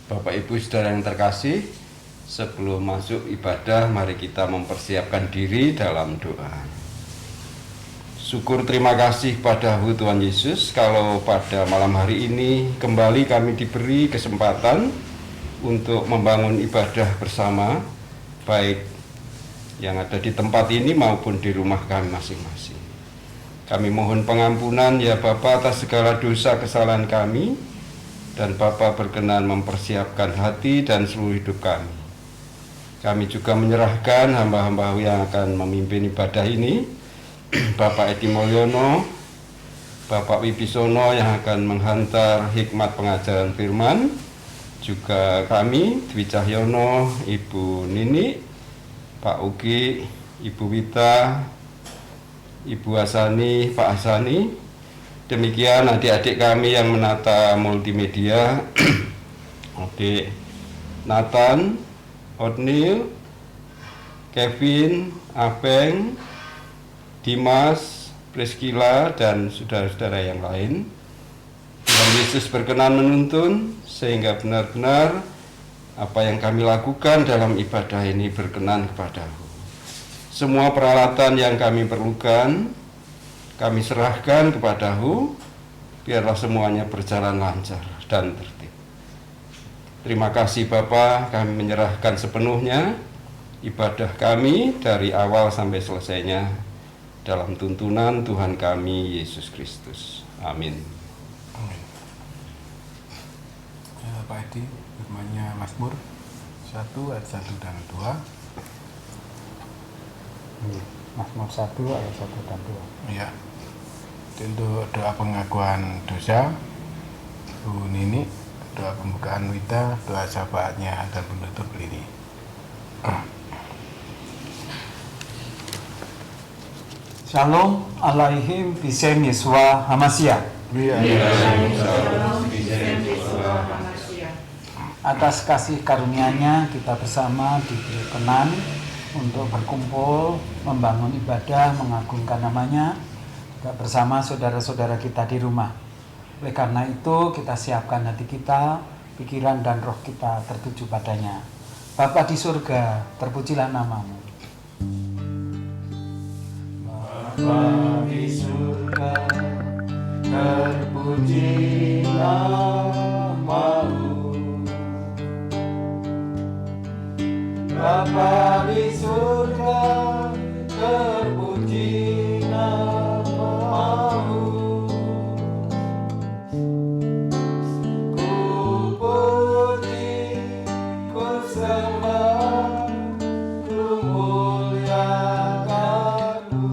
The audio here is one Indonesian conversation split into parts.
Bapak Ibu Saudara yang terkasih, sebelum masuk ibadah, mari kita mempersiapkan diri dalam doa. Syukur terima kasih padamu Tuhan Yesus, kalau pada malam hari ini kembali kami diberi kesempatan untuk membangun ibadah bersama, baik yang ada di tempat ini maupun di rumah kami masing-masing. Kami mohon pengampunan ya Bapa atas segala dosa kesalahan kami, dan Bapa berkenan mempersiapkan hati dan seluruh hidup kami. Kami juga menyerahkan hamba-hamba yang akan memimpin ibadah ini, Bapak Edi Mulyono, Bapak Wibisono yang akan menghantar hikmat pengajaran firman, juga kami, Dwi Cahyono, Ibu Nini, Pak Ugi, Ibu Wita, Ibu Hasani, Pak Hasani. Demikian adik-adik kami yang menata multimedia, adik Nathan, Otnil, Kevin, Abeng, Dimas, Priscilla, dan saudara-saudara yang lain. Tuhan Yesus berkenan menuntun sehingga benar-benar apa yang kami lakukan dalam ibadah ini berkenan kepadamu. Semua peralatan yang kami perlukan kami serahkan kepadamu, biarlah semuanya berjalan lancar dan tertib. Terima kasih Bapa, kami menyerahkan sepenuhnya ibadah kami dari awal sampai selesainya dalam tuntunan Tuhan kami Yesus Kristus. Amin. Amin. Pak Edi, firman-Nya Mazmur 1 ayat 1 dan 2. Mazmur 1 ayat 1 dan 2. Iya. Untuk doa pengakuan dosa Bu Nini, doa pembukaan Wita, doa syafaatnya dan penutup Lini. Shalom alaihim bisem Yesua Hamashiach. Atas kasih karunia-Nya kita bersama diberi kenan untuk berkumpul, membangun ibadah, mengagungkan nama-Nya bersama saudara-saudara kita di rumah. Oleh karena itu kita siapkan hati kita, pikiran dan roh kita tertuju padanya. Bapa di surga, terpujilah nama-Mu. Bapa di surga, terpujilah nama-Mu. Bapa di surga, terpuji nama-Mu. Ku puji, ku sembah, ku muliakan-Mu.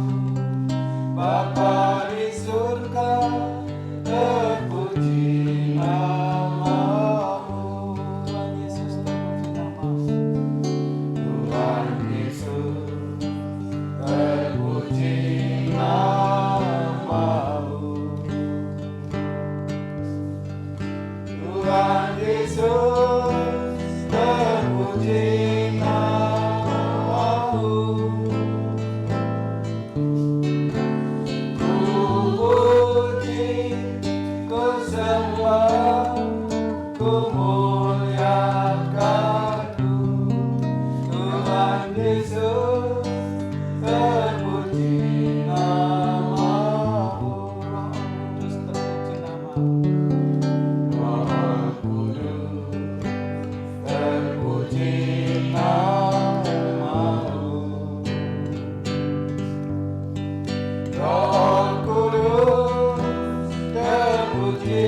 Bapa di surga, terpuji nama-Mu. Tuhan Yesus, terpuji nama-Mu. Tuhan Yesus, terpuji nama-Mu. Tuhan Yesus, terpuji nama-Mu. Ku puji, ku sembah, ku muliakan-Mu. Tuhan Yesus, terpuji nama-Mu. Roh Kudus, terpuji nama-Mu. Roh Kudus, terpuji nama-Mu. Roh Kudus, terpuji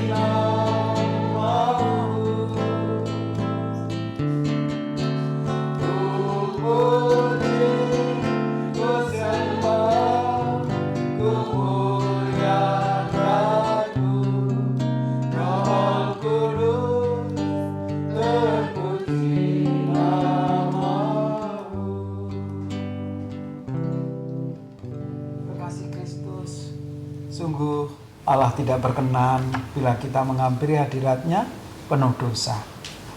nama-Mu. Ku puji, ku sembah, ku muliakan-Mu. Roh Kudus, terpuji nama-Mu. Kekasih Kristus, sungguh Allah tidak berkenan bila kita menghampiri hadirat-Nya penuh dosa.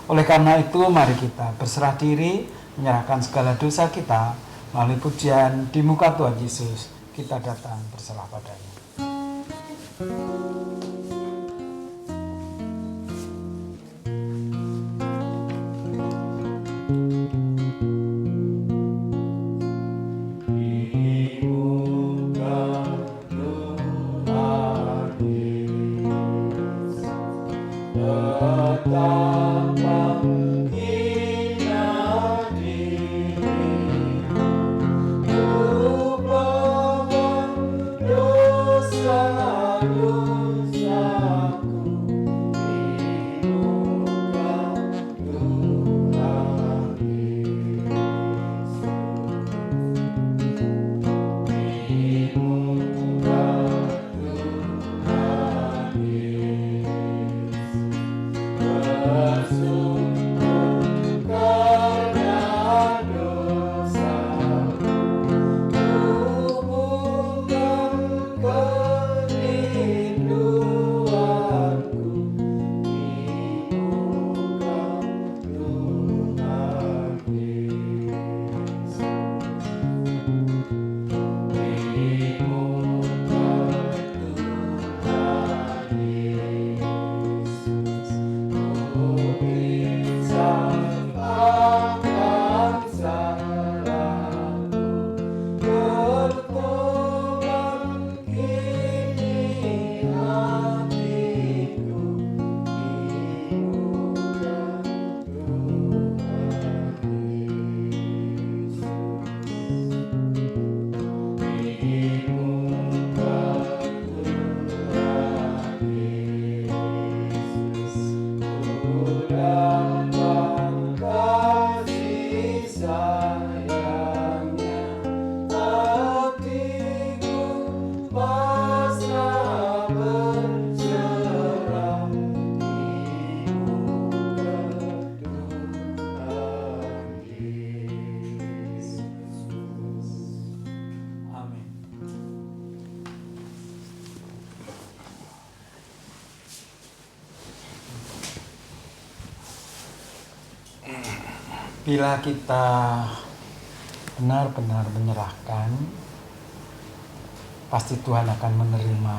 Oleh karena itu, mari kita berserah diri, menyerahkan segala dosa kita melalui pujian di muka Tuhan Yesus. Kita datang berserah padanya. Bila kita benar-benar menyerahkan, pasti Tuhan akan menerima.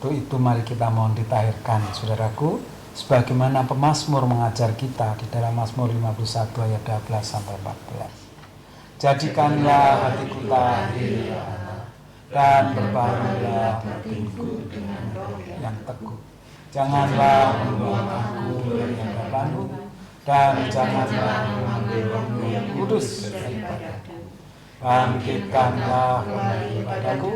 Untuk itu mari kita mohon ditahirkan, saudaraku, sebagaimana pemazmur mengajar kita di dalam Mazmur 51 ayat 12 sampai 14. Jadikanlah hatiku tahir ya Allah, dan berbahagialah batinku dengan roh yang teguh. Janganlah membuang aku dari hadapanmu, dan janganlah mengambil rohmu yang kudus daripadaku. Bangkitkanlah kembali padaku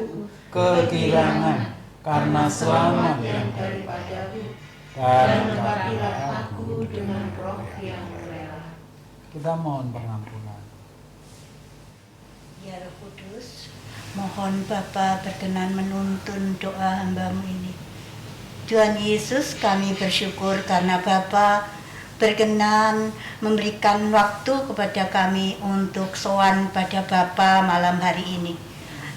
kegirangan karena selamat yang daripadamu, dan berilah aku dengan roh yang rela. Kita mohon pengampunan. Ya Roh Kudus, mohon Bapa berkenan menuntun doa hamba-Mu ini. Tuhan Yesus, kami bersyukur karena Bapa berkenan memberikan waktu kepada kami untuk sowan pada Bapa malam hari ini.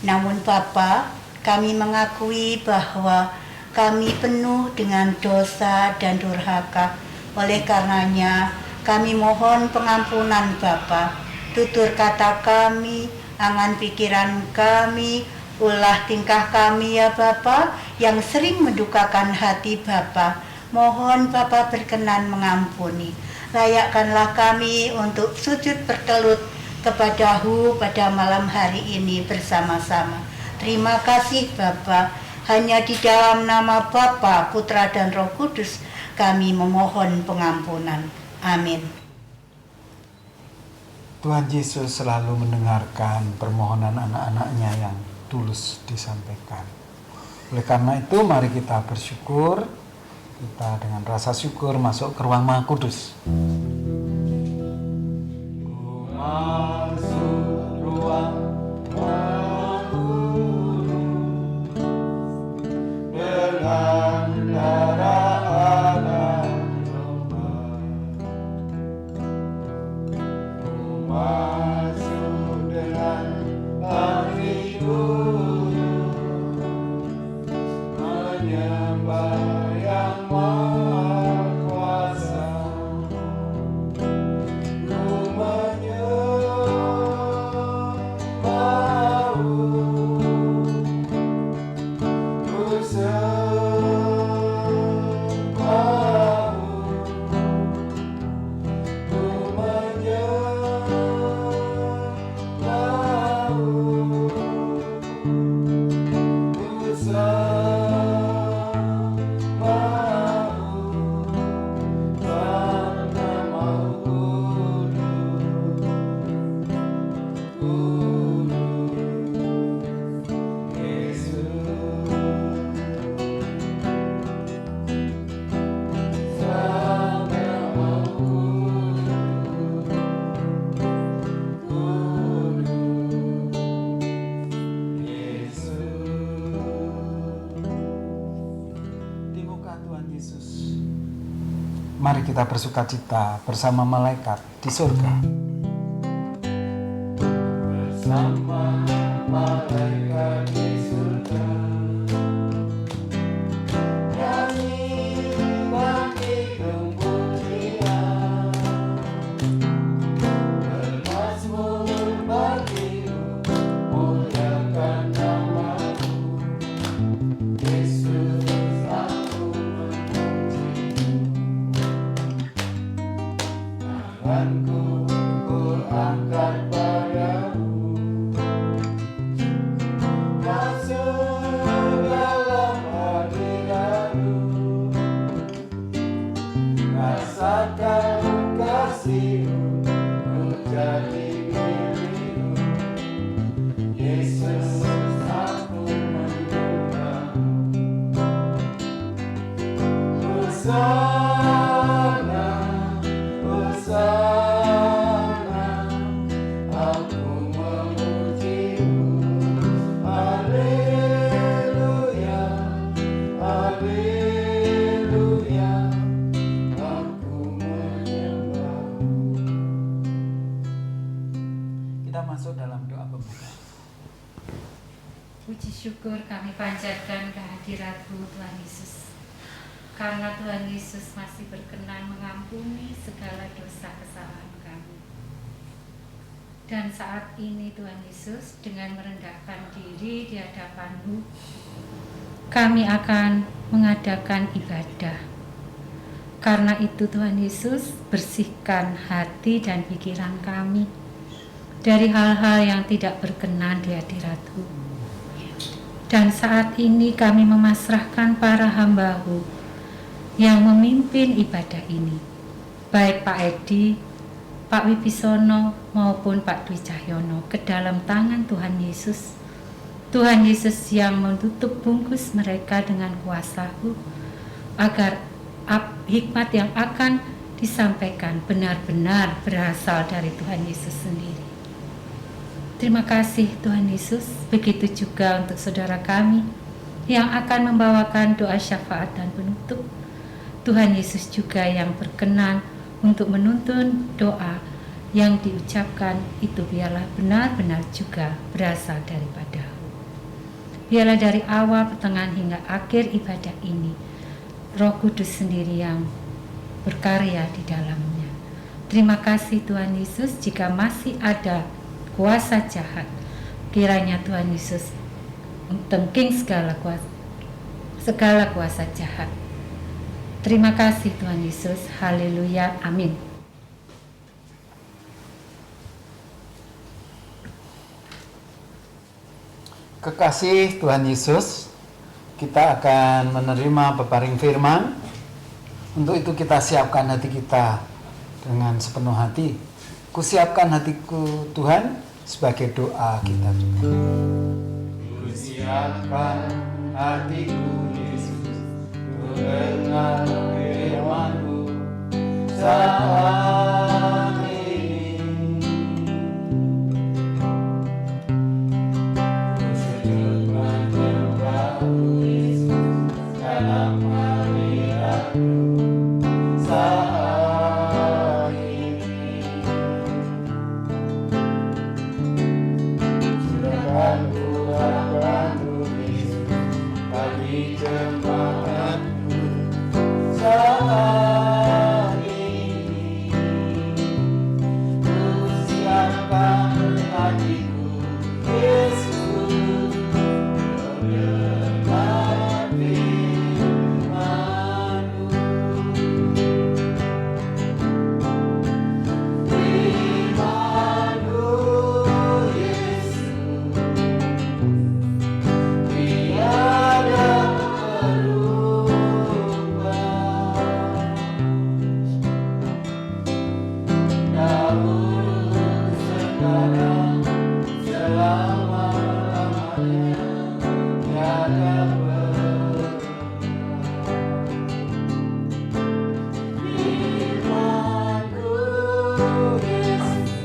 Namun Bapa, kami mengakui bahwa kami penuh dengan dosa dan durhaka. Oleh karenanya, kami mohon pengampunan Bapa. Tutur kata kami, angan pikiran kami, ulah tingkah kami ya Bapa yang sering mendukakan hati Bapa. Mohon Bapa berkenan mengampuni. Layakkanlah kami untuk sujud bertelut kepadamu pada malam hari ini bersama-sama. Terima kasih Bapa. Hanya di dalam nama Bapa, Putra dan Roh Kudus kami memohon pengampunan. Amin. Tuhan Yesus selalu mendengarkan permohonan anak-anaknya yang tulus disampaikan. Oleh karena itu mari kita bersyukur, kita dengan rasa syukur masuk ke ruang Maha Kudus. Ku masuk ruang Maha Kudus dengan darah anak domba. Masuk dengan hati dulu, menyembah yang Maha Kuasa. Ku menyembah-Mu, ku sembah-Mu, ku menyembah-Mu, ku sembah-Mu, karena Maha Kudus, Yesus. Sama Maha Kudus, Yesus. Di muka Tuhan Yesus, mari kita bersukacita bersama malaikat di surga. Bersama malaikat di surga, nyanyi bangkitkan pujian, bermazmur bagimu, muliakan nama-Mu. Yesus, aku memuji-Mu. Tanganku ku angkat padamu, masuk dalam hadirat-Mu. Rasakan kasih-Mu, ku jadi milik-Mu. Yesus, aku menyembah-Mu. Hosana, Hosana, aku memuji-Mu. Haleluya, haleluya, aku menyembah-Mu. Kita masuk dalam doa pembuka. Puji syukur kami panjatkan kehadirat-Mu Tuhan Yesus. Karena Tuhan Yesus masih berkenan mengampuni segala dosa kesalahan kami. Dan saat ini Tuhan Yesus, dengan merendahkan diri di hadapan-Mu, kami akan mengadakan ibadah. Karena itu Tuhan Yesus, bersihkan hati dan pikiran kami dari hal-hal yang tidak berkenan di hadirat-Mu. Dan saat ini kami memasrahkan para hamba-Mu yang memimpin ibadah ini, baik Pak Edi, Pak Wibisono maupun Pak Dwi Cahyono, ke dalam tangan Tuhan Yesus. Tuhan Yesus yang menutup bungkus mereka dengan kuasa-Mu, agar hikmat yang akan disampaikan benar-benar berasal dari Tuhan Yesus sendiri. Terima kasih Tuhan Yesus. Begitu juga untuk saudara kami yang akan membawakan doa syafaat dan penutup. Tuhan Yesus juga yang berkenan untuk menuntun doa yang diucapkan itu, biarlah benar-benar juga berasal daripada-Mu. Biarlah dari awal, pertengahan hingga akhir ibadah ini, Roh Kudus sendiri yang berkarya di dalamnya. Terima kasih Tuhan Yesus. Jika masih ada kuasa jahat, kiranya Tuhan Yesus tengking segala kuasa jahat. Terima kasih Tuhan Yesus. Haleluya. Amin. Kekasih Tuhan Yesus, kita akan menerima peparing firman. Untuk itu kita siapkan hati kita dengan sepenuh hati. Kusiapkan hatiku Tuhan sebagai doa kita juga. Kusiapkan hatiku Yesus, mendengar firman-Mu saat ini. Ku sujud menyembah-Mu Yesus dalam hadirat-Mu saat ini. Surahkan ku hamba-Mu Yesus bagi jemaat-Mu saat ini. Ku siapkan hatiku Yesus, mendengar firman-Mu. Firman-Mu Yesus, tiada berubah. Dahulu, sekarang, selama-lamanya, tiada berubah. Firman-Mu Yesus,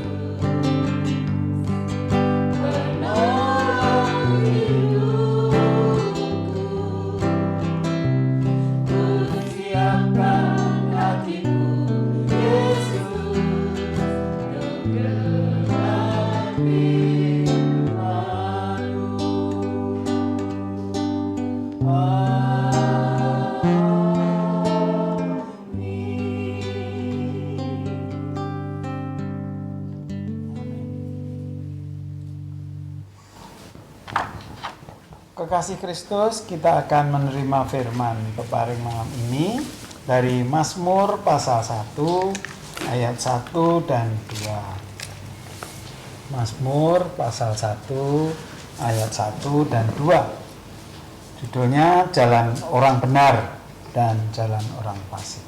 penolong hidupku. Ku siapkan hatiku Yesus, mendengar firman-Mu. Kekasih Kristus, kita akan menerima firman peparing malam ini dari Mazmur pasal 1 ayat 1 dan 2. Mazmur pasal 1 ayat 1 dan 2. Judulnya Jalan Orang Benar dan Jalan Orang Fasik.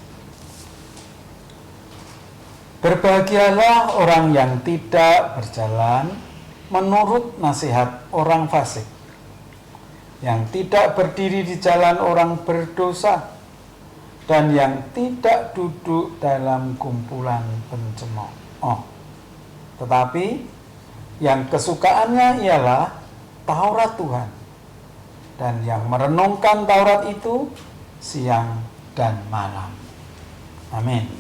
Berbahagialah orang yang tidak berjalan menurut nasihat orang fasik, yang tidak berdiri di jalan orang berdosa, dan yang tidak duduk dalam kumpulan pencemooh. Tetapi yang kesukaannya ialah Taurat Tuhan, dan yang merenungkan Taurat itu siang dan malam. Amin.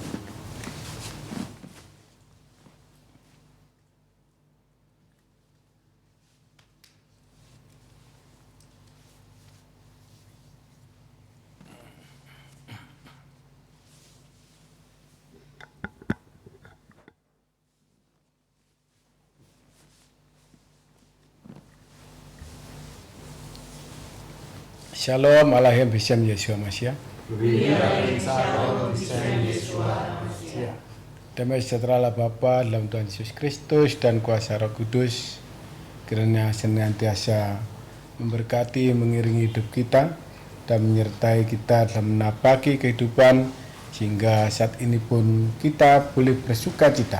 Shalom Alahem Bishem Yeshua Mashiach. Damai sejahtera Allah Bapa dalam Tuhan Yesus Kristus dan kuasa Roh Kudus kiranya senantiasa memberkati, mengiringi hidup kita dan menyertai kita dalam menapaki kehidupan sehingga saat ini pun kita boleh bersuka cita.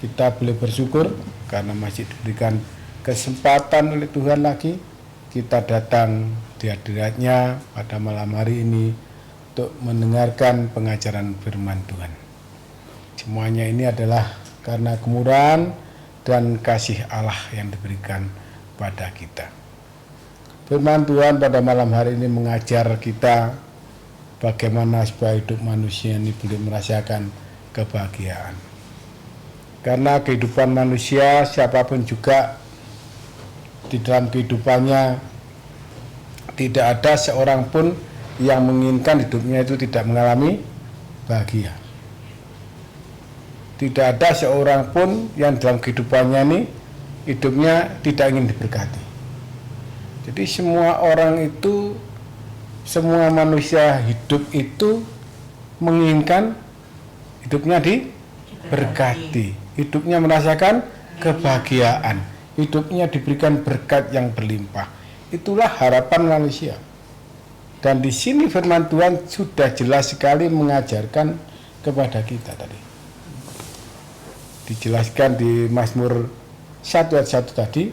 Kita boleh bersyukur karena masih diberikan kesempatan oleh Tuhan lagi kita datang di hadiratnya pada malam hari ini untuk mendengarkan pengajaran firman Tuhan. Semuanya ini adalah karena kemurahan dan kasih Allah yang diberikan pada kita. Firman Tuhan pada malam hari ini mengajar kita bagaimana supaya hidup manusia ini boleh merasakan kebahagiaan. Karena kehidupan manusia siapapun juga di dalam kehidupannya tidak ada seorang pun yang menginginkan hidupnya itu tidak mengalami bahagia. Tidak ada seorang pun yang dalam kehidupannya ini hidupnya tidak ingin diberkati. Jadi semua orang itu, semua manusia hidup itu menginginkan hidupnya diberkati, hidupnya merasakan kebahagiaan, hidupnya diberikan berkat yang berlimpah. Itulah harapan manusia. Dan di sini firman Tuhan sudah jelas sekali mengajarkan kepada kita tadi. Dijelaskan di Mazmur 1 ayat 1 tadi,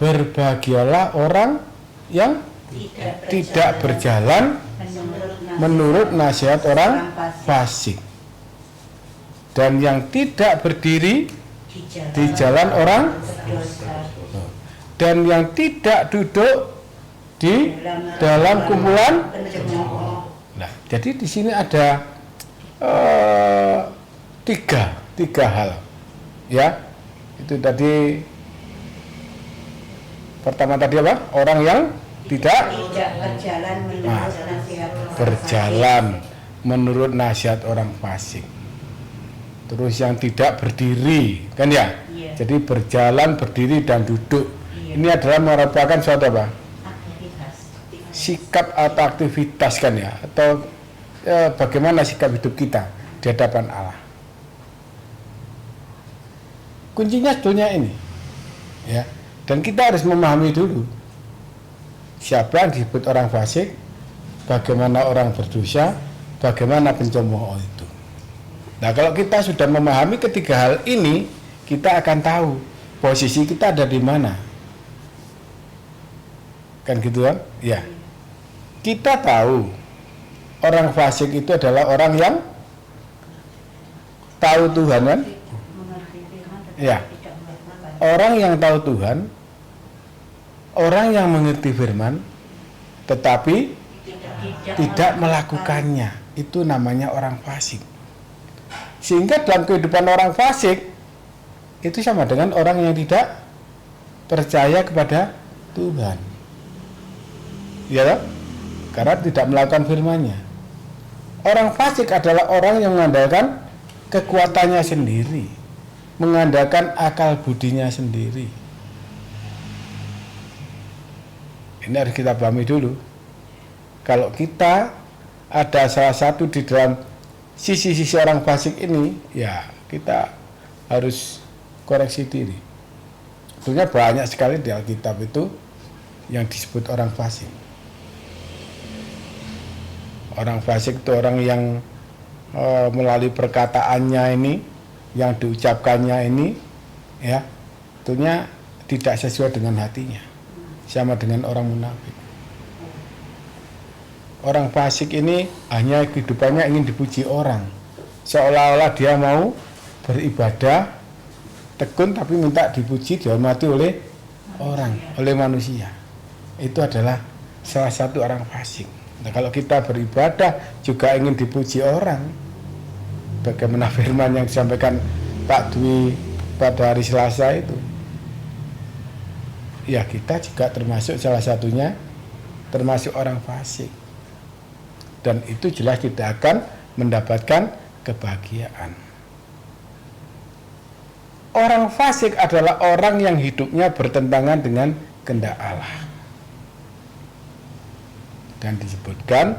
berbahagialah orang yang tidak berjalan menurut nasihat orang fasik dan yang tidak berdiri di jalan orang dan yang tidak duduk di dalam kumpulan. Nah, jadi di sini ada tiga hal, ya. Itu tadi pertama tadi apa? Orang yang tidak berjalan menurut nasihat orang fasik. Terus yang tidak berdiri, kan ya? Jadi berjalan, berdiri dan duduk. Ini adalah merupakan suatu apa? Sikap atau aktivitas, kan ya? Atau bagaimana sikap hidup kita di hadapan Allah. Kuncinya sebetulnya ini, ya. Dan kita harus memahami dulu siapa yang disebut orang fasik, bagaimana orang berdosa, bagaimana pencemooh itu. Nah, kalau kita sudah memahami ketiga hal ini, kita akan tahu posisi kita ada di mana. Kan gitu kan? Ya. Kita tahu orang fasik itu adalah orang yang tahu Tuhan, kan? Ya, orang yang tahu Tuhan, orang yang mengerti firman, tetapi tidak melakukannya, itu namanya orang fasik. Sehingga dalam kehidupan orang fasik, itu sama dengan orang yang tidak percaya kepada Tuhan. Ya, karena tidak melakukan firman-Nya. Orang fasik adalah orang yang mengandalkan kekuatannya sendiri, mengandalkan akal budinya sendiri. Ini harus kita pahami dulu. Kalau kita ada salah satu di dalam sisi-sisi orang fasik ini, ya kita harus koreksi diri. Sebetulnya banyak sekali di Alkitab itu yang disebut orang fasik. Orang fasik itu orang yang melalui perkataannya ini, yang diucapkannya ini, ya, tentunya tidak sesuai dengan hatinya, sama dengan orang munafik. Orang fasik ini hanya kehidupannya ingin dipuji orang, seolah-olah dia mau beribadah tekun tapi minta dipuji, dihormati oleh orang, oleh manusia. Itu adalah salah satu orang fasik. Nah, kalau kita beribadah juga ingin dipuji orang, bagaimana firman yang disampaikan Pak Dwi pada hari Selasa itu, ya kita juga termasuk salah satunya, termasuk orang fasik. Dan itu jelas tidak akan mendapatkan kebahagiaan. Orang fasik adalah orang yang hidupnya bertentangan dengan kehendak Allah. Dan disebutkan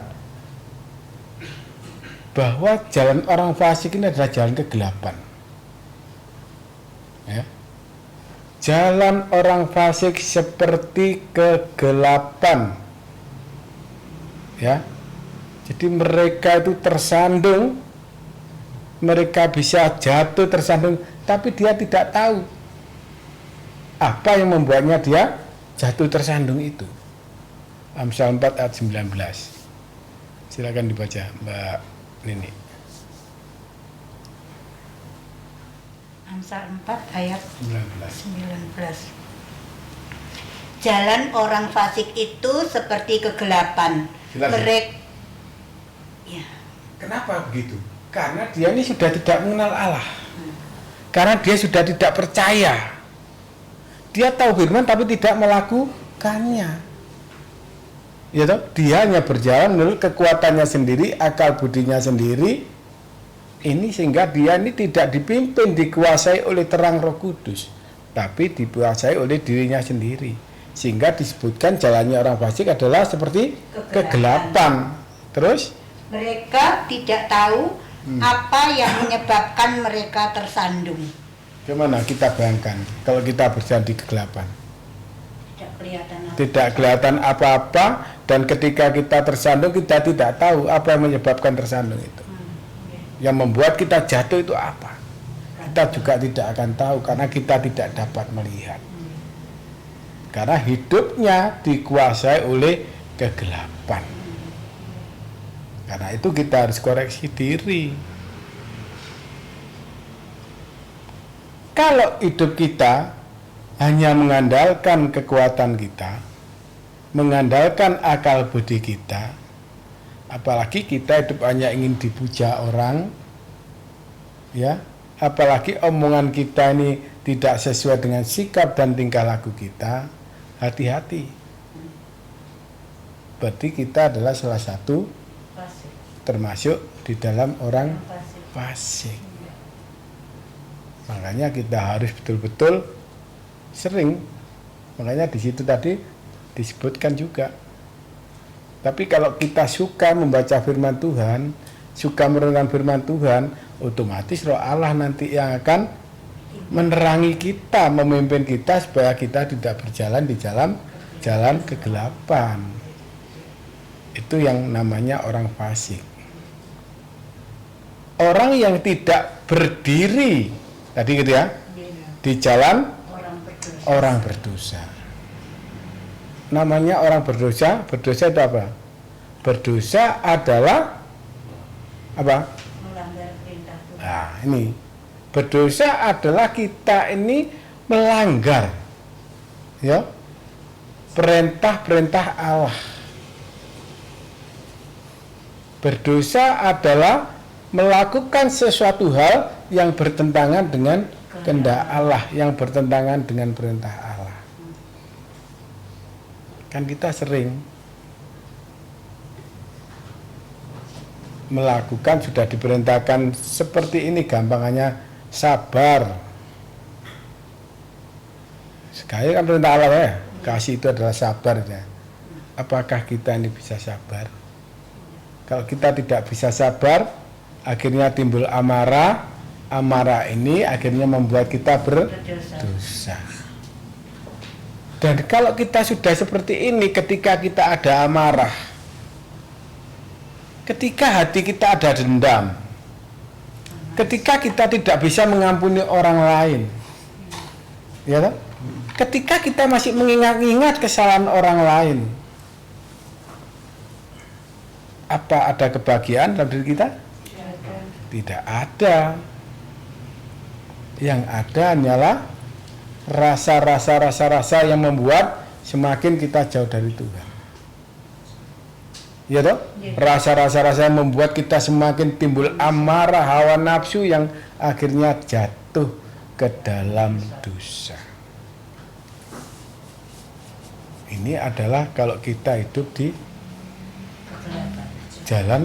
bahwa jalan orang fasik ini adalah jalan kegelapan. Ya. Jalan orang fasik seperti kegelapan. Ya. Jadi mereka itu tersandung, mereka bisa jatuh tersandung, tapi dia tidak tahu apa yang membuatnya dia jatuh tersandung itu. Amsal 4 ayat 19. Silakan dibaca Mbak Nini. Amsal 4 ayat 19. 19. Jalan orang fasik itu seperti kegelapan. Mereka ya. Kenapa begitu? Karena dia ini sudah tidak mengenal Allah. Karena dia sudah tidak percaya. Dia tahu firman tapi tidak melakukannya. Ya toh? Dia hanya berjalan menurut kekuatannya sendiri, akal budinya sendiri. Ini sehingga dia ini tidak dipimpin, dikuasai oleh terang Roh Kudus, tapi dikuasai oleh dirinya sendiri. Sehingga disebutkan jalannya orang fasik adalah seperti kegelapan. Terus mereka tidak tahu apa yang menyebabkan mereka tersandung. Gimana kita bayangkan kalau kita berjalan di kegelapan? Tidak kelihatan apa. Tidak kelihatan apa-apa, dan ketika kita tersandung kita tidak tahu apa yang menyebabkan tersandung itu. Yang membuat kita jatuh itu apa? Kita juga tidak akan tahu karena kita tidak dapat melihat. Karena hidupnya dikuasai oleh kegelapan. Karena itu kita harus koreksi diri. Kalau hidup kita hanya mengandalkan kekuatan kita, mengandalkan akal budi kita, apalagi kita hidup hanya ingin dipuja orang, ya, apalagi omongan kita ini tidak sesuai dengan sikap dan tingkah laku kita, hati-hati. Berarti kita adalah salah satu termasuk di dalam orang fasik. Makanya kita harus betul-betul sering. Makanya di situ tadi disebutkan juga. Tapi kalau kita suka membaca firman Tuhan, suka merenungkan firman Tuhan, otomatis Roh Allah nanti yang akan menerangi kita, memimpin kita supaya kita tidak berjalan di jalan kegelapan. Itu yang namanya orang fasik. Orang yang tidak berdiri tadi gitu ya, di jalan orang berdosa. Namanya orang berdosa. Berdosa itu apa? Berdosa adalah apa? Melanggar perintah Tuhan. Nah, ini berdosa adalah kita ini melanggar, ya, perintah-perintah Allah. Berdosa adalah melakukan sesuatu hal yang bertentangan dengan kehendak Allah, yang bertentangan dengan perintah Allah. Kan kita sering melakukan, sudah diperintahkan seperti ini, gampangannya sabar. Sekali kan perintah Allah ya, kasih itu adalah sabar ya. Apakah kita ini bisa sabar? Kalau kita tidak bisa sabar, akhirnya timbul amarah. Amarah ini akhirnya membuat kita berdosa. Dan kalau kita sudah seperti ini, ketika kita ada amarah, ketika hati kita ada dendam, ketika kita tidak bisa mengampuni orang lain, ya kan? Ketika kita masih mengingat-ingat kesalahan orang lain, apa ada kebahagiaan dalam diri kita? Tidak ada. Yang ada hanyalah rasa-rasa yang membuat semakin kita jauh dari Tuhan. Ya toh? Rasa-rasa yang membuat kita semakin timbul amarah, hawa nafsu yang akhirnya jatuh ke dalam dosa. Ini adalah kalau kita hidup di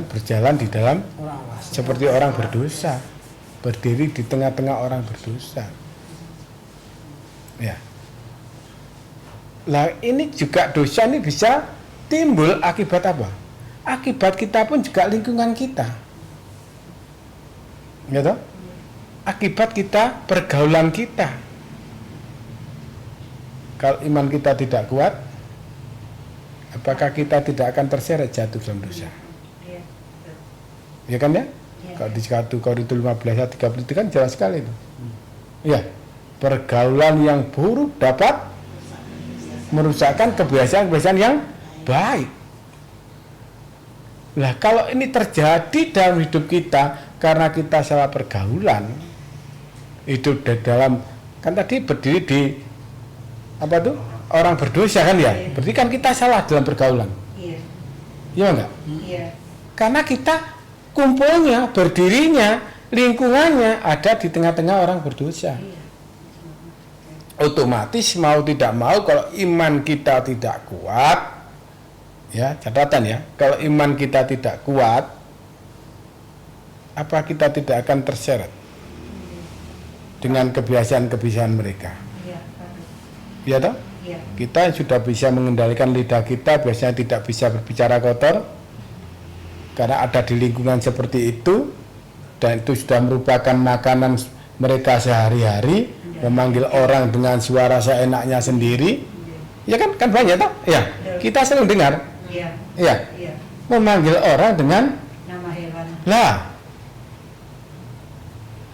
berjalan di dalam seperti orang berdosa, berdiri di tengah-tengah orang berdosa. Ya. Nah, ini juga dosa ini bisa timbul akibat apa? Akibat kita pun juga lingkungan kita. Gitu? Akibat kita, pergaulan kita. Kalau iman kita tidak kuat, apakah kita tidak akan terseret jatuh dalam dosa? Ya kan ya? Kalau di 1 Korintus 15 ayat 30 itu kan jelas sekali itu. Ya, pergaulan yang buruk dapat merusakkan kebiasaan-kebiasaan yang baik. Nah, kalau ini terjadi dalam hidup kita karena kita salah pergaulan, hidup di dalam, kan tadi berdiri di apa tuh, orang berdosa kan ya, berarti kan kita salah dalam pergaulan. Iya enggak? Iya. Karena kita kumpulnya, berdirinya, lingkungannya ada di tengah-tengah orang berdosa. Otomatis mau tidak mau, kalau iman kita tidak kuat, ya catatan ya, kalau iman kita tidak kuat, apa kita tidak akan terseret dengan kebiasaan-kebiasaan mereka? Ya toh? Iya. Kita sudah bisa mengendalikan lidah kita, biasanya tidak bisa berbicara kotor karena ada di lingkungan seperti itu, dan itu sudah merupakan makanan mereka sehari-hari, memanggil orang dengan suara seenaknya sendiri. Ya kan banyak toh? Ya. Kita sering dengar. Iya. Ya. Iya. Memanggil orang dengan Nama hewan. lah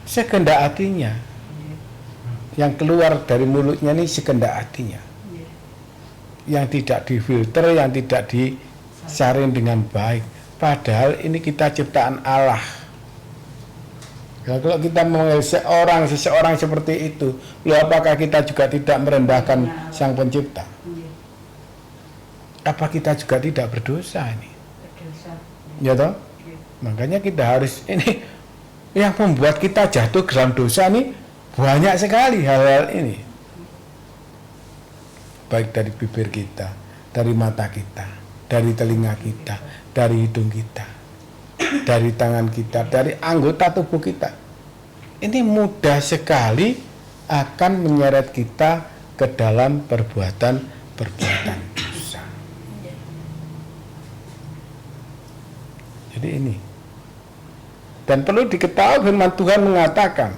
sekehendak hatinya. Yang keluar dari mulutnya ini sekehendak hatinya. Yang tidak difilter, yang tidak disaring dengan baik. Padahal ini kita ciptaan Allah. Kalau kita mengenal seseorang seperti itu, apakah kita juga tidak merendahkan Sang Pencipta? Apa kita juga tidak berdosa ini? Berdosa. Ya toh? Makanya kita harus, ini yang membuat kita jatuh ke dalam dosa nih banyak sekali hal-hal ini. Baik dari bibir kita, dari mata kita, dari telinga kita, dari hidung kita, dari tangan kita, dari anggota tubuh kita. Ini mudah sekali akan menyeret kita ke dalam perbuatan dosa. Jadi ini. Dan perlu diketahui firman Tuhan mengatakan,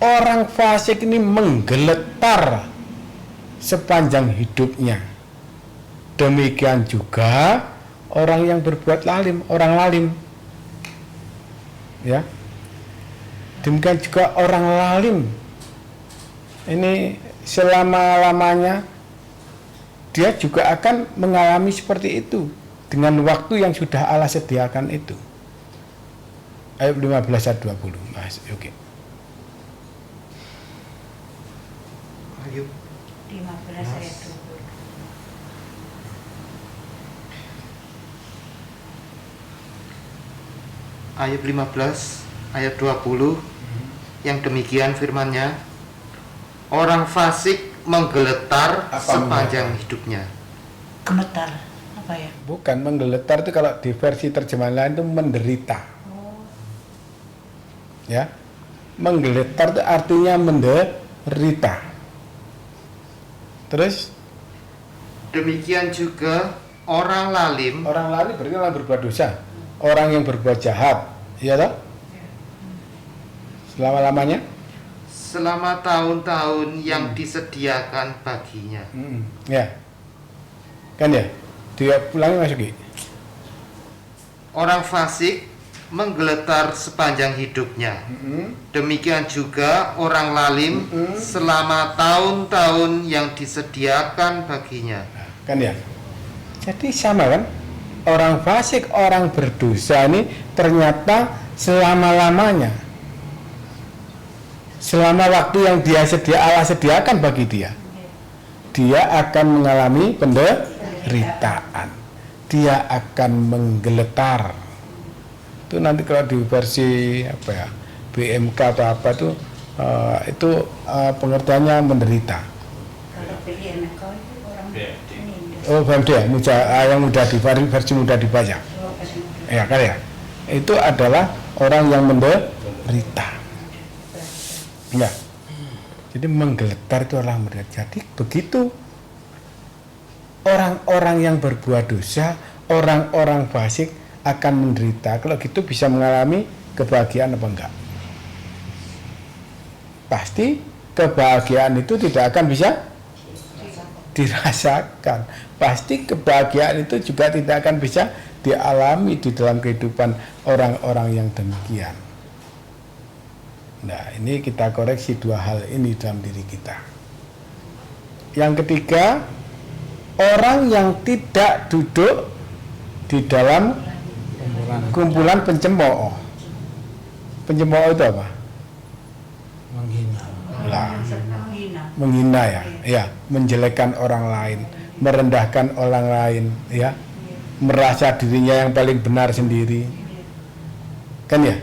orang fasik ini menggeletar sepanjang hidupnya. Demikian juga orang yang berbuat lalim, orang lalim. Ya. Demikian juga orang lalim. Ini selama-lamanya dia juga akan mengalami seperti itu dengan waktu yang sudah Allah sediakan itu. Ayat 15 ayat 20, Mas. Oke. Ayub 15 ayat 20. Ayub 15 ayat 20 yang demikian firman-Nya, orang fasik menggeletar sepanjang hidupnya. Gemetar apa ya? Bukan menggeletar, itu kalau di versi terjemahan lain itu menderita. Ya. Menggeletar itu artinya menderita. Terus Demikian juga orang lalim. orang lalim berarti orang berbuat dosa, orang yang berbuat jahat, ya toh? Selama-lamanya? Selama tahun-tahun yang disediakan baginya. Ya. Kan ya? Dia ulangi Mas Ugi. Orang fasik menggeletar sepanjang hidupnya. Demikian juga orang lalim selama tahun-tahun yang disediakan baginya. Kan ya? Jadi sama kan? Orang fasik, orang berdosa ini ternyata selama-lamanya, selama waktu yang Allah sediakan bagi dia akan mengalami penderitaan, dia akan menggeletar. Itu nanti kalau di versi apa ya, BMK atau apa itu pengertiannya menderita. Kalau BMK itu orang meninggal. Oh, BMD ya, yang mudah di versi mudah dibaca. Ya kan ya. Itu adalah orang yang menderita. Ya. Jadi menggeletar itu orang menderita. Jadi begitu orang-orang yang berbuat dosa, orang-orang fasik akan menderita. Kalau gitu bisa mengalami kebahagiaan apa enggak? Pasti kebahagiaan itu tidak akan bisa dirasakan. Pasti kebahagiaan itu juga tidak akan bisa dialami di dalam kehidupan orang-orang yang demikian. Nah, ini kita koreksi dua hal ini dalam diri kita. Yang ketiga, orang yang tidak duduk di dalam kumpulan pencemooh. Pencemooh itu apa? Menghina ya, ya, menjelekkan orang lain, merendahkan orang lain, ya, merasa dirinya yang paling benar sendiri, kan ya?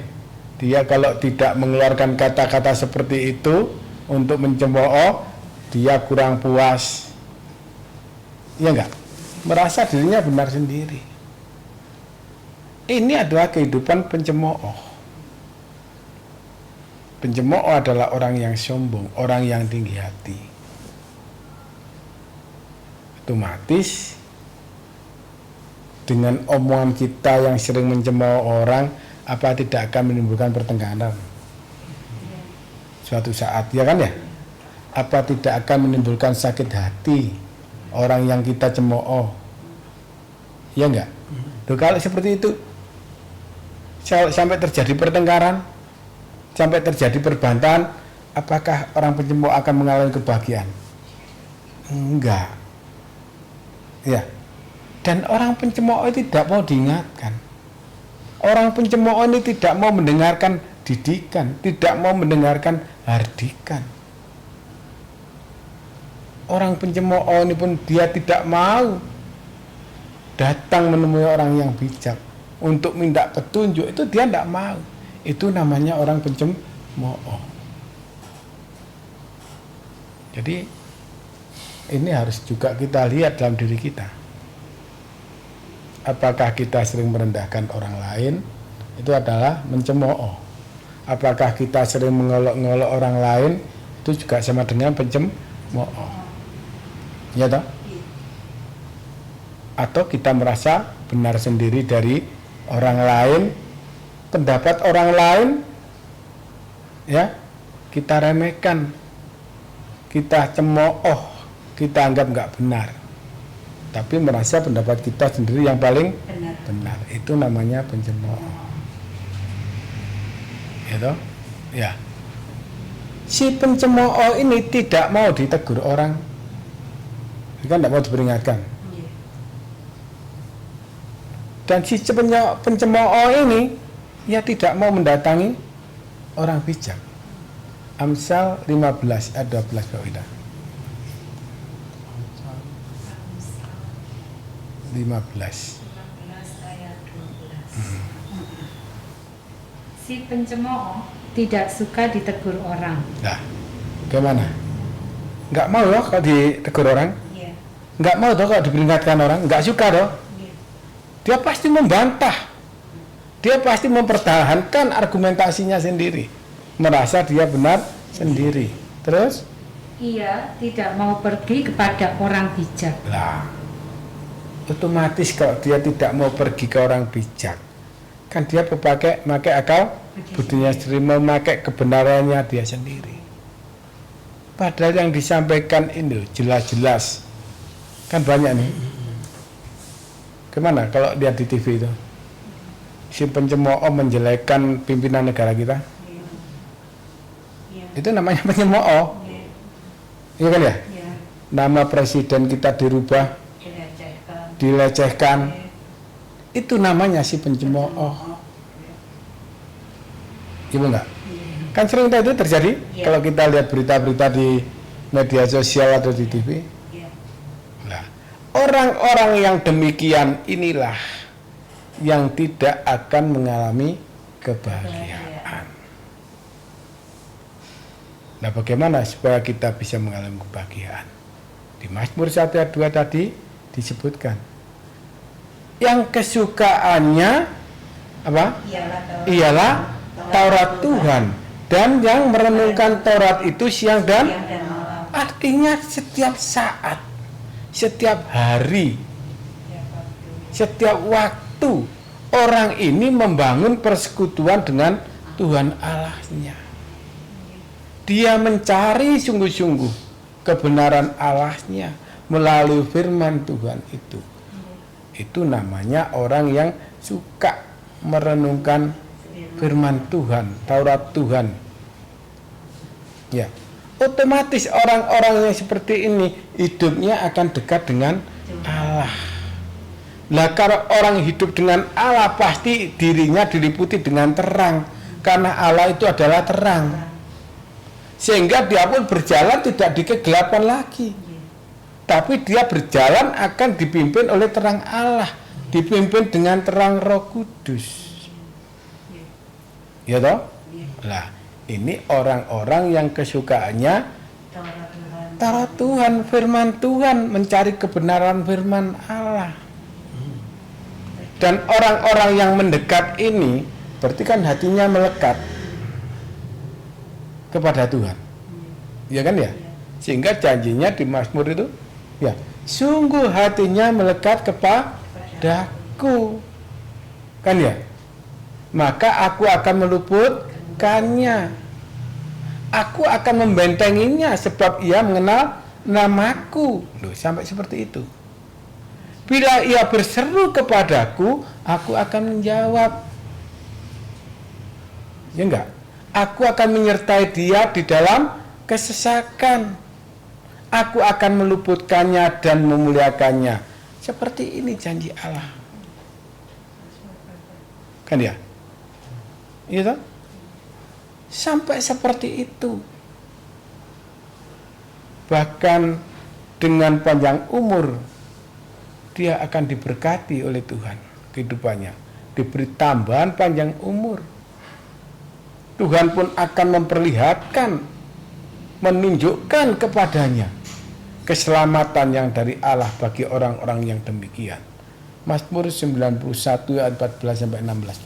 Dia kalau tidak mengeluarkan kata-kata seperti itu untuk mencemooh, dia kurang puas, ya enggak? Merasa dirinya benar sendiri. Ini adalah kehidupan pencemooh. Pencemooh adalah orang yang sombong, orang yang tinggi hati. Otomatis dengan omongan kita yang sering mencemooh orang, apa tidak akan menimbulkan pertengkaran suatu saat, ya kan ya? Apa tidak akan menimbulkan sakit hati orang yang kita cemooh, ya enggak? Loh, kalau seperti itu sampai terjadi pertengkaran, sampai terjadi perbantahan, apakah orang pencemooh akan mengalami kebahagiaan? Enggak. Ya. Dan orang pencemooh itu tidak mau diingatkan. Orang pencemooh ini tidak mau mendengarkan didikan, tidak mau mendengarkan hardikan. Orang pencemooh ini pun dia tidak mau datang menemui orang yang bijak untuk minta petunjuk, itu dia tidak mau. Itu namanya orang pencemooh. Jadi ini harus juga kita lihat dalam diri kita. Apakah kita sering merendahkan orang lain? Itu adalah mencemooh. Apakah kita sering mengolok-ngolok orang lain? Itu juga sama dengan pencemooh. Ya toh? Atau kita merasa benar sendiri dari orang lain, pendapat orang lain, ya, kita remehkan, kita cemooh, kita anggap nggak benar, tapi merasa pendapat kita sendiri yang paling benar. Itu namanya pencemooh. Gitu? Ya. Si pencemooh ini tidak mau ditegur orang, kan tidak mau diperingatkan. Dan si pencemooh ini ia tidak mau mendatangi orang bijak. Amsal 15 ayat 12 Pak Wida. 15 ayat 12. Si pencemooh tidak suka ditegur orang. Nah, gimana? Nggak mau loh kalau ditegur orang? Iya. Nggak mau loh kalau diperingatkan orang? Nggak suka loh? Iya. Dia pasti membantah. Dia pasti mempertahankan argumentasinya sendiri, merasa dia benar sendiri. Terus? Ia tidak mau pergi kepada orang bijak. Lah, otomatis kalau dia tidak mau pergi ke orang bijak, kan dia memakai akal budinya sendiri, memakai kebenarannya dia sendiri. Padahal yang disampaikan ini jelas-jelas, kan banyak nih. Gimana kalau lihat di TV itu? Si pencemooh menjelekkan pimpinan negara kita, itu namanya pencemooh, iya kan ya? Nama presiden kita dirubah, dilecehkan, itu namanya si pencemooh, ibu enggak? Kan sering itu terjadi, kalau kita lihat berita-berita di media sosial atau di TV. Nah, orang-orang yang demikian inilah yang tidak akan mengalami kebahagiaan. Nah, bagaimana supaya kita bisa mengalami kebahagiaan? Di Mazmur 1 ayat 2 tadi disebutkan, yang kesukaannya apa? Ialah Taurat Tuhan, dan yang merenungkan Taurat itu siang dan malam. Artinya setiap saat setiap hari, setiap waktu orang ini membangun persekutuan dengan Tuhan Allahnya. Dia mencari sungguh-sungguh kebenaran Allahnya melalui firman Tuhan itu. Itu namanya orang yang suka merenungkan firman Tuhan, Taurat Tuhan. Ya, otomatis orang-orang yang seperti ini hidupnya akan dekat dengan Allah. Nah, kalau orang hidup dengan Allah pasti dirinya diliputi dengan terang, karena Allah itu adalah terang. Sehingga dia pun berjalan tidak di kegelapan lagi, tapi dia berjalan akan dipimpin oleh terang Allah, dipimpin dengan terang Roh Kudus. Ya toh? Nah, ini orang-orang yang kesukaannya Taurat Tuhan, firman Tuhan, mencari kebenaran firman Allah. Dan orang-orang yang mendekat ini berarti kan hatinya melekat kepada Tuhan. Ya kan ya? Sehingga janjinya di Mazmur itu, ya, sungguh hatinya melekat kepadaku. Kan ya? Maka aku akan meluputkannya. Aku akan membentenginya sebab ia mengenal namaku. Loh, sampai seperti itu. Bila ia berseru kepadaku, aku akan menjawab. Ya enggak? Aku akan menyertai dia di dalam kesesakan. Aku akan meluputkannya dan memuliakannya. Seperti ini janji Allah. Kan ya? Iya toh? Sampai seperti itu. Bahkan dengan panjang umur dia akan diberkati oleh Tuhan kehidupannya, diberi tambahan panjang umur. Tuhan pun akan memperlihatkan, menunjukkan kepadanya keselamatan yang dari Allah bagi orang-orang yang demikian. Mazmur 91 ayat 14 sampai 16.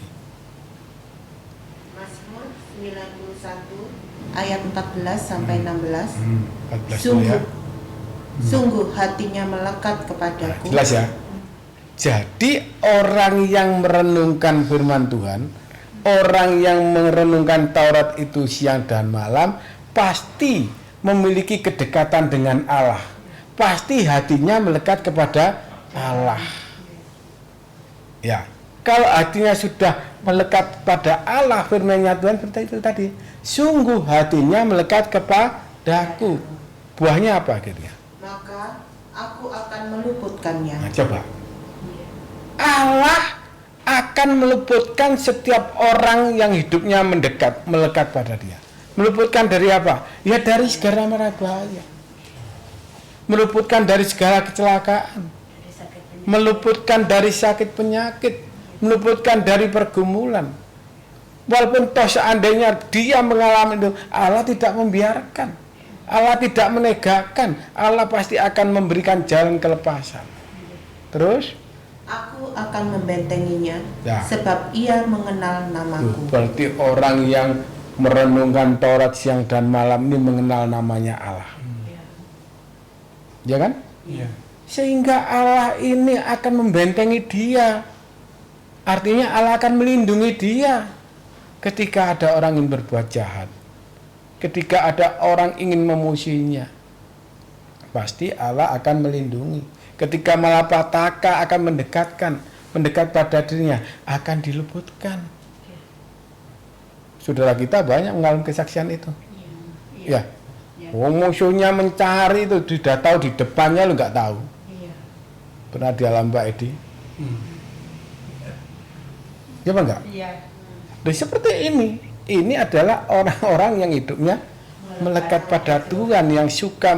Mazmur 91 ayat 14 sampai 16. 14 Sungguh, ya. sungguh hatinya melekat kepadaku. Jelas ya. Jadi orang yang merenungkan firman Tuhan, orang yang merenungkan Taurat itu siang dan malam, pasti memiliki kedekatan dengan Allah. Pasti hatinya melekat kepada Allah. Ya, kalau hatinya sudah melekat pada Allah, firman-Nya Tuhan seperti itu tadi, sungguh hatinya melekat kepadaku. Buahnya apa akhirnya? Maka aku akan meluputkannya. Nah, coba. Allah akan meluputkan setiap orang yang hidupnya melekat pada dia. Meluputkan dari apa? Ya dari segala mara bahaya. Meluputkan dari segala kecelakaan. Meluputkan dari sakit penyakit. Meluputkan dari pergumulan. Walaupun toh seandainya dia mengalami itu, Allah tidak membiarkan. Allah tidak menegakkan. Allah pasti akan memberikan jalan kelepasan. Terus? Aku akan membentenginya, Ya. sebab ia mengenal namaku. Berarti orang yang merenungkan Taurat siang dan malam ini mengenal namanya Allah. Ya kan? Iya. Sehingga Allah ini akan membentengi dia. Artinya Allah akan melindungi dia ketika ada orang yang berbuat jahat. Ketika ada orang ingin memusuhinya, pasti Allah akan melindungi. Ketika malapetaka akan mendekat pada dirinya, akan diluputkan. Saudara kita banyak mengalami kesaksian itu. Ya. Musuhnya mencari itu, sudah tahu di depannya lu nggak tahu. Pernah dialami Pak Edi? Ya Pak enggak? Iya. Dan seperti ini adalah orang-orang yang hidupnya melekat pada Tuhan, yang suka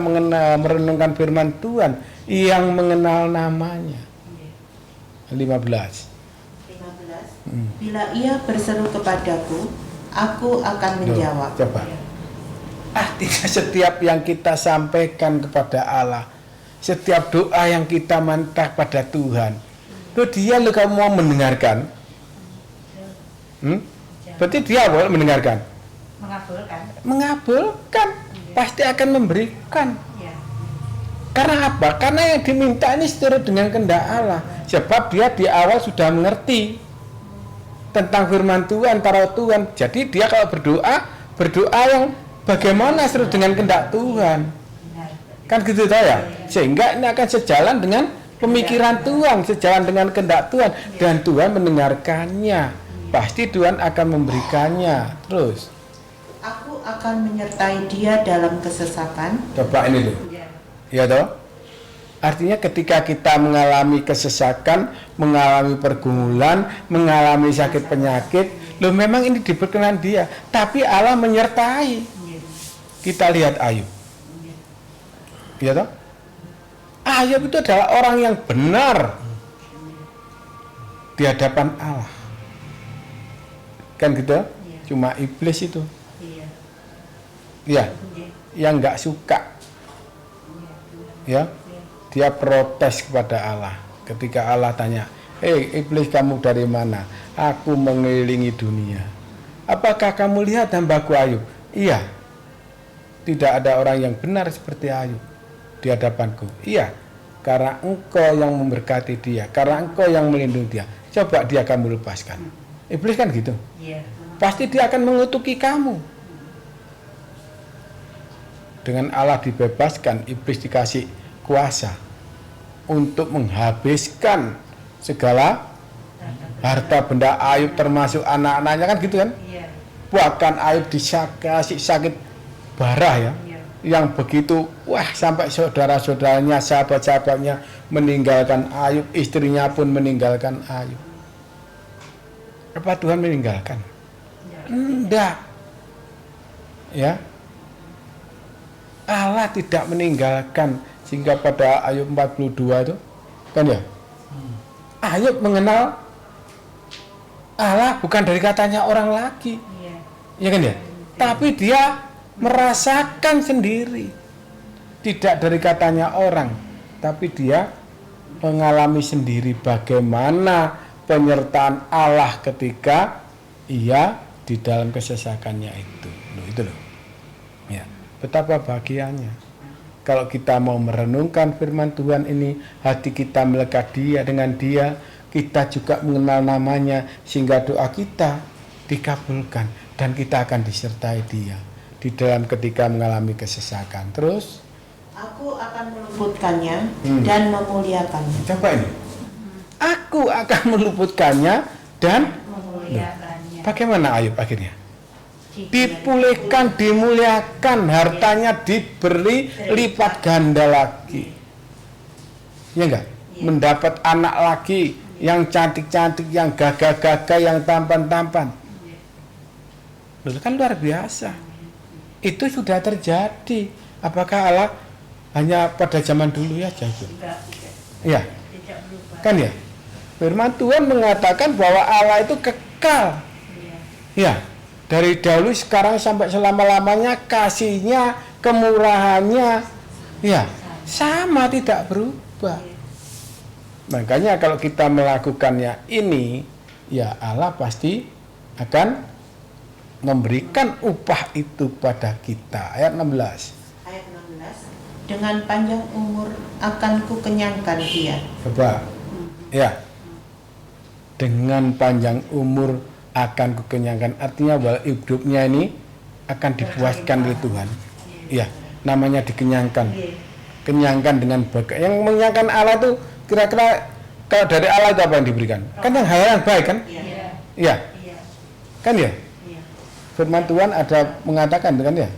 merenungkan firman Tuhan, yang mengenal namanya. 15. Bila ia berseru kepadaku, aku akan menjawab. Coba. Artinya setiap yang kita sampaikan kepada Allah, setiap doa yang kita minta pada Tuhan, itu dia lu kamu mau mendengarkan. Berarti dia boleh mendengarkan. Mengabulkan. Mengabulkan, pasti akan memberikan. Iya. Karena apa? Karena yang diminta ini seturut dengan kehendak Allah. Sebab dia di awal sudah mengerti tentang firman Tuhan, taruh Tuhan. Jadi dia kalau berdoa yang bagaimana seturut dengan kehendak Tuhan. Kan gitu toh ya? Sehingga ini akan sejalan dengan pemikiran Tuhan, sejalan dengan kehendak Tuhan, dan Tuhan mendengarkannya. Pasti Tuhan akan memberikannya. Terus, Aku akan menyertai dia dalam kesesakan. coba ini loh. Ya toh? Artinya ketika kita mengalami kesesakan, mengalami pergumulan, mengalami sakit penyakit, loh memang ini diperkenan dia, tapi Allah menyertai. Kita lihat Ayub. Ya toh? Ayub itu adalah orang yang benar di hadapan Allah. Kan gitu? Cuma iblis itu. Ya, yang nggak suka. Ya, dia protes kepada Allah. Ketika Allah tanya, iblis kamu dari mana? Aku mengelilingi dunia. Apakah kamu lihat hambaku Ayub? Iya. Tidak ada orang yang benar seperti Ayub di hadapanku. Iya, karena engkau yang memberkati dia, karena engkau yang melindungi dia. Coba dia kamu lepaskan. Iblis kan gitu. Pasti dia akan mengutuki kamu. Dengan Allah dibebaskan, iblis dikasih kuasa untuk menghabiskan segala harta benda Ayub, termasuk anak-anaknya, kan gitu kan. Bahkan Ayub dikasih sakit parah ya, yang begitu, wah, sampai saudara-saudaranya, sahabat-sahabatnya meninggalkan Ayub, istrinya pun meninggalkan Ayub. Apa Tuhan meninggalkan? Enggak. Ya, Allah tidak meninggalkan, sehingga pada Ayub 42 itu kan ya, Ayub mengenal Allah bukan dari katanya orang lagi, ya kan ya, tapi dia merasakan sendiri, tidak dari katanya orang, tapi dia mengalami sendiri bagaimana penyertaan Allah ketika ia di dalam kesesakannya itu. Itu loh. Ya, betapa bahagianya kalau kita mau merenungkan firman Tuhan ini, hati kita melekat dia, dengan dia kita juga mengenal namanya, sehingga doa kita dikabulkan dan kita akan disertai dia di dalam ketika mengalami kesesakan. Terus, Aku akan meluputkannya dan memuliakannya. coba ini, aku akan meluputkannya dan bagaimana Ayub akhirnya? Dipulihkan, dimuliakan, hartanya diberi lipat ganda lagi. Ya enggak? Mendapat anak lagi yang cantik-cantik, yang gagah-gagah, yang tampan-tampan. Loh, kan luar biasa. Itu sudah terjadi. Apakah Allah hanya pada zaman dulu ya jago? Iya. Kan ya? Firman Tuhan mengatakan bahwa Allah itu kekal. Ya, dari dahulu, sekarang, sampai selama-lamanya, kasihnya, kemurahannya, ya, sama, tidak berubah. Makanya kalau kita melakukannya ini, ya Allah pasti akan memberikan upah itu pada kita. Ayat 16. Ayat 16. Dengan panjang umur akan kukenyangkan dia. Coba. Ya. Dengan panjang umur akan kukenyangkan, artinya bahwa hidupnya ini akan dipuaskan oleh Tuhan. Ya, namanya dikenyangkan. Kenyangkan dengan bagai. Yang mengenyangkan Allah itu kira-kira kalau dari Allah itu apa yang diberikan? Kan yang hal yang baik kan? Iya. Kan ya? Firman Tuhan ada mengatakan kan ya?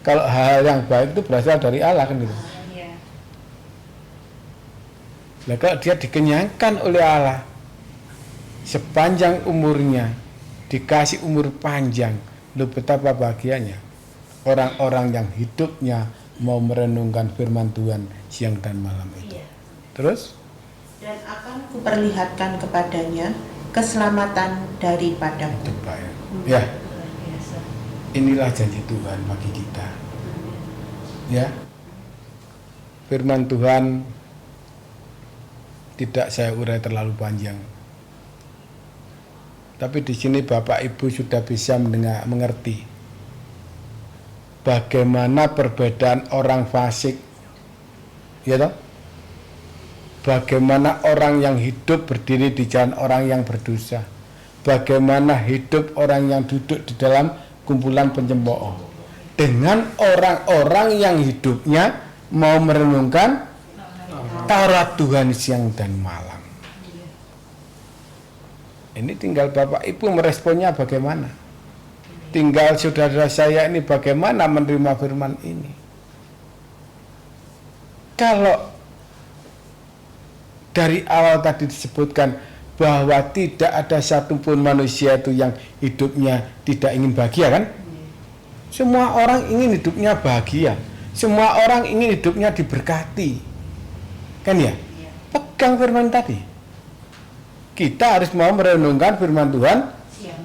Kalau hal yang baik itu berasal dari Allah kan gitu. Nah, kalau dia dikenyangkan oleh Allah sepanjang umurnya, dikasih umur panjang, lu betapa bahagianya orang-orang yang hidupnya mau merenungkan firman Tuhan siang dan malam itu. Terus, dan akan kuperlihatkan kepadanya keselamatan daripadaku. Ya, inilah janji Tuhan bagi kita. Ya, firman Tuhan tidak saya urai terlalu panjang. Tapi di sini Bapak Ibu sudah bisa mengerti bagaimana perbedaan orang fasik Ya toh? Bagaimana orang yang hidup berdiri di jalan orang yang berdosa. Bagaimana hidup orang yang duduk di dalam kumpulan pencemooh. Dengan orang-orang yang hidupnya mau merenungkan Taurat Tuhan siang dan malam. Ini tinggal Bapak Ibu meresponnya bagaimana. Tinggal saudara saya ini bagaimana menerima firman ini. Kalau dari awal tadi disebutkan bahwa tidak ada satupun manusia itu yang hidupnya tidak ingin bahagia, kan? Semua orang ingin hidupnya bahagia. Semua orang ingin hidupnya diberkati. Kan ya? Pegang firman tadi. Kita harus mau merenungkan firman Tuhan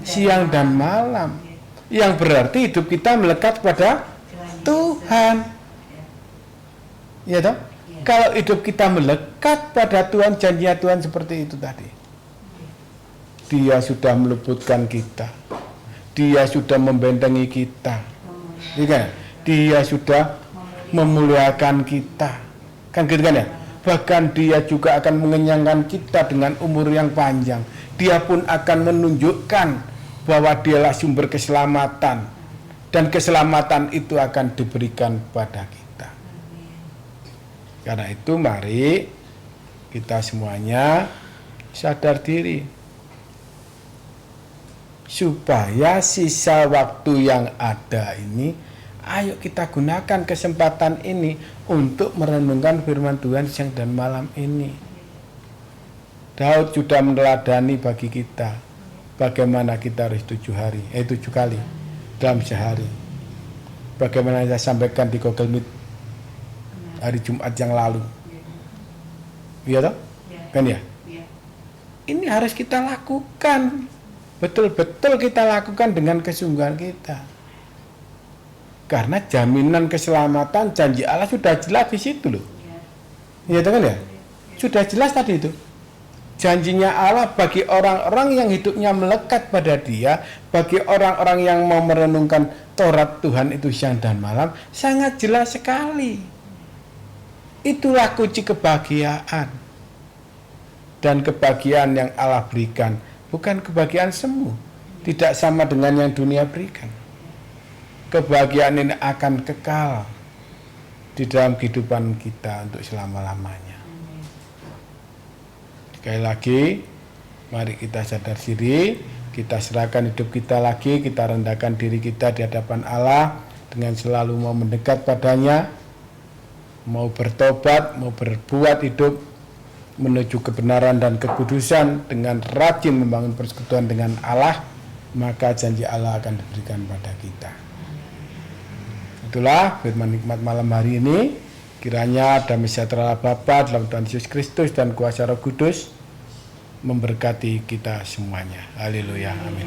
siang dan malam. Yang berarti hidup kita melekat pada Tuhan. Ya toh? Kalau hidup kita melekat pada Tuhan, janji Tuhan seperti itu tadi. Dia sudah meluputkan kita. Dia sudah membentengi kita. Ya, dia sudah memuliakan kita. Kan gitu kan ya? Bahkan dia juga akan mengenyangkan kita dengan umur yang panjang. Dia pun akan menunjukkan bahwa dialah sumber keselamatan. Dan keselamatan itu akan diberikan pada kita. Karena itu mari kita semuanya sadar diri. Supaya sisa waktu yang ada ini, ayo kita gunakan kesempatan ini untuk merenungkan firman Tuhan siang dan malam ini. Daud sudah meneladani bagi kita bagaimana kita harus 7 kali dalam sehari. Bagaimana saya sampaikan di Google Meet hari Jumat yang lalu. Iya toh? Kan ya? Ini harus kita lakukan. Betul-betul kita lakukan dengan kesungguhan kita. Karena jaminan keselamatan janji Allah sudah jelas di situ loh. Iya kan ya? Sudah jelas tadi itu. Janjinya Allah bagi orang-orang yang hidupnya melekat pada Dia, bagi orang-orang yang mau merenungkan Taurat Tuhan itu siang dan malam, sangat jelas sekali. Itulah kunci kebahagiaan. Dan kebahagiaan yang Allah berikan bukan kebahagiaan semu, tidak sama dengan yang dunia berikan. Kebahagiaan ini akan kekal di dalam kehidupan kita untuk selama-lamanya. Sekali lagi, mari kita sadar diri, kita serahkan hidup kita lagi, kita rendahkan diri kita di hadapan Allah dengan selalu mau mendekat padanya, mau bertobat, mau berbuat hidup menuju kebenaran dan kekudusan dengan rajin membangun persekutuan dengan Allah, maka janji Allah akan diberikan pada kita. Itulah firman nikmat malam hari ini. Kiranya damai sejahtera Bapa dalam Tuhan Yesus Kristus dan kuasa Roh Kudus memberkati kita semuanya. Haleluya. Amin.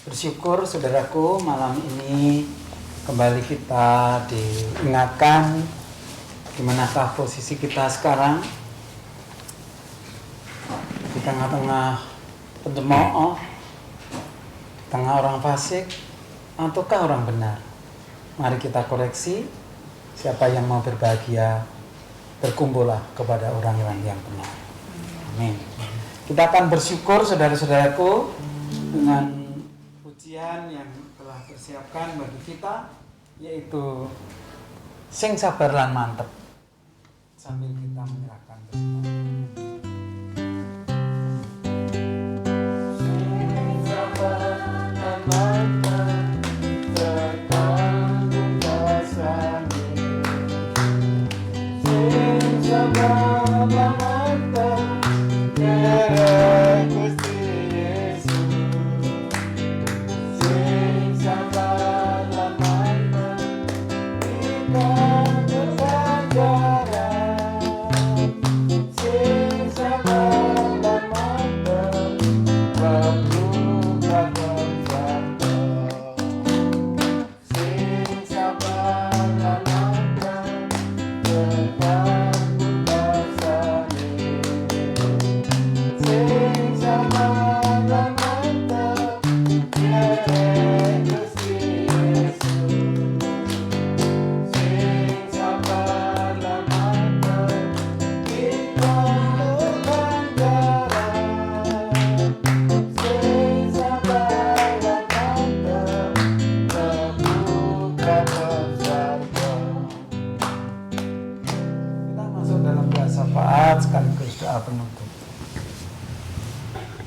Bersyukur saudaraku, malam ini kembali kita diingatkan di manakah posisi kita sekarang di tengah-tengah pencemooh, di tengah orang fasik, ataukah orang benar. Mari kita koreksi, siapa yang mau berbahagia, berkumpullah kepada orang-orang yang benar. Amin. Kita akan bersyukur saudara-saudaraku dengan pujian yang telah persiapkan bagi kita, yaitu Sing Sabar Lan Mantep, sambil kita menyerahkan berdoa. Sing doa penutup.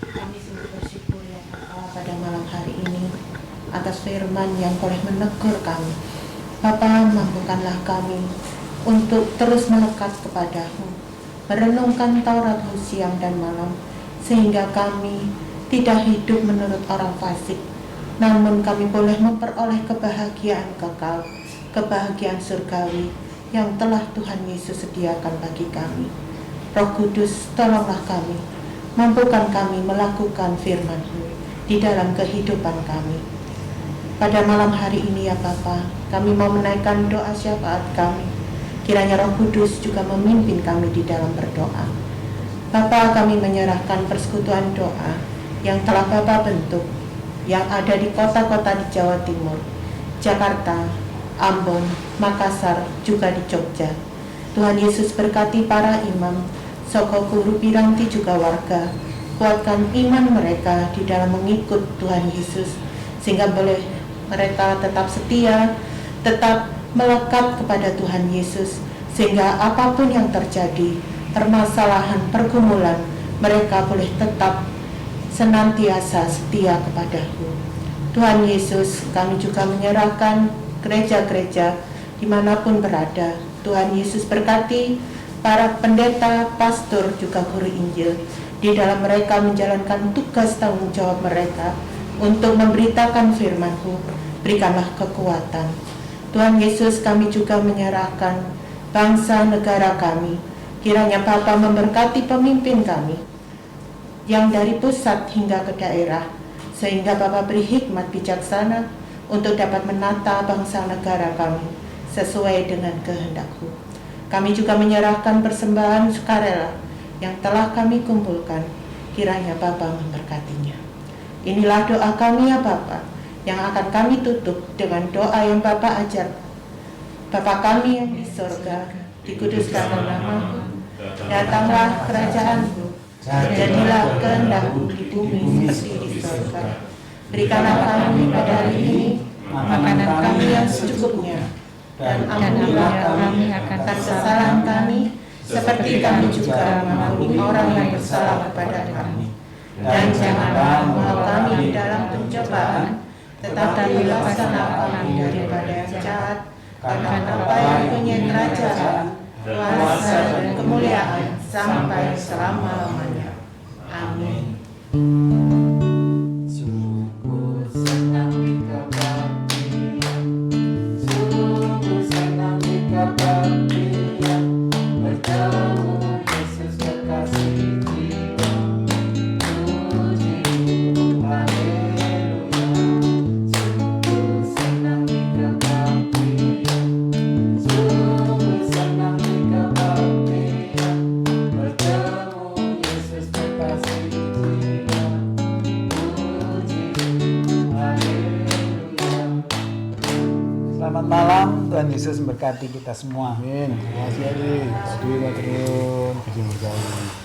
Kami sungguh bersyukur ya Bapa pada malam hari ini atas firman yang boleh menegur kami. Bapa, mampukanlah kami untuk terus melekat kepadamu, merenungkan Taurat-Mu siang dan malam, sehingga kami tidak hidup menurut orang fasik, namun kami boleh memperoleh kebahagiaan kekal, kebahagiaan surgawi yang telah Tuhan Yesus sediakan bagi kami. Roh Kudus, tolonglah kami, mampukan kami melakukan firman-Mu di dalam kehidupan kami. Pada malam hari ini ya Bapa, kami mau menaikkan doa syafaat kami. Kiranya Roh Kudus juga memimpin kami di dalam berdoa. Bapa, kami menyerahkan persekutuan doa yang telah Bapa bentuk, yang ada di kota-kota di Jawa Timur, Jakarta, Ambon, Makassar, juga di Jogja. Tuhan Yesus berkati para imam, Soko Guru Piranti juga warga. Kuatkan iman mereka di dalam mengikut Tuhan Yesus, sehingga boleh mereka tetap setia, tetap melekat kepada Tuhan Yesus, sehingga apapun yang terjadi, permasalahan, pergumulan, mereka boleh tetap senantiasa setia kepadamu. Tuhan Yesus, kami juga menyerahkan gereja-gereja dimanapun berada. Tuhan Yesus berkati para pendeta, pastor, juga guru Injil di dalam mereka menjalankan tugas tanggung jawab mereka untuk memberitakan firman-Mu. Berikanlah kekuatan. Tuhan Yesus, kami juga menyerahkan bangsa negara kami. Kiranya Bapa memberkati pemimpin kami yang dari pusat hingga ke daerah, sehingga Bapa beri hikmat bijaksana untuk dapat menata bangsa negara kami sesuai dengan kehendak-Mu. Kami juga menyerahkan persembahan sukarela yang telah kami kumpulkan. Kiranya Bapa memberkatinya. Inilah doa kami ya Bapa, yang akan kami tutup dengan doa yang Bapa ajar. Bapa kami yang di sorga, dikuduskanlah nama-Mu, datanglah kerajaan-Mu, jadilah kehendak-Mu di bumi seperti di sorga. Berikanlah kami pada hari ini makanan kami yang secukupnya, dan ampunilah kami akan kesalahan kami, seperti kami juga mengampuni orang yang bersalah kepada kami. Dan janganlah membawa kami di dalam pencobaan, tetapi lepaskanlah kami daripada yang jahat, karena Bapa yang punya kerajaan, kuasa dan kemuliaan sampai selama-lamanya. Amin. Sungguh senang dikabaktian, sungguh senang dikabaktian, bertemu Yesus kekasih jiwa. Puji haleluya. Sungguh senang dikabaktian, sungguh senang dikabaktian, bertemu Yesus kekasih jiwa. Puji haleluya. Selamat malam, Tuhan Yesus memberkati kita semua. Amin. Terima kasih Adi. Tadi maturun. Kasih berkali.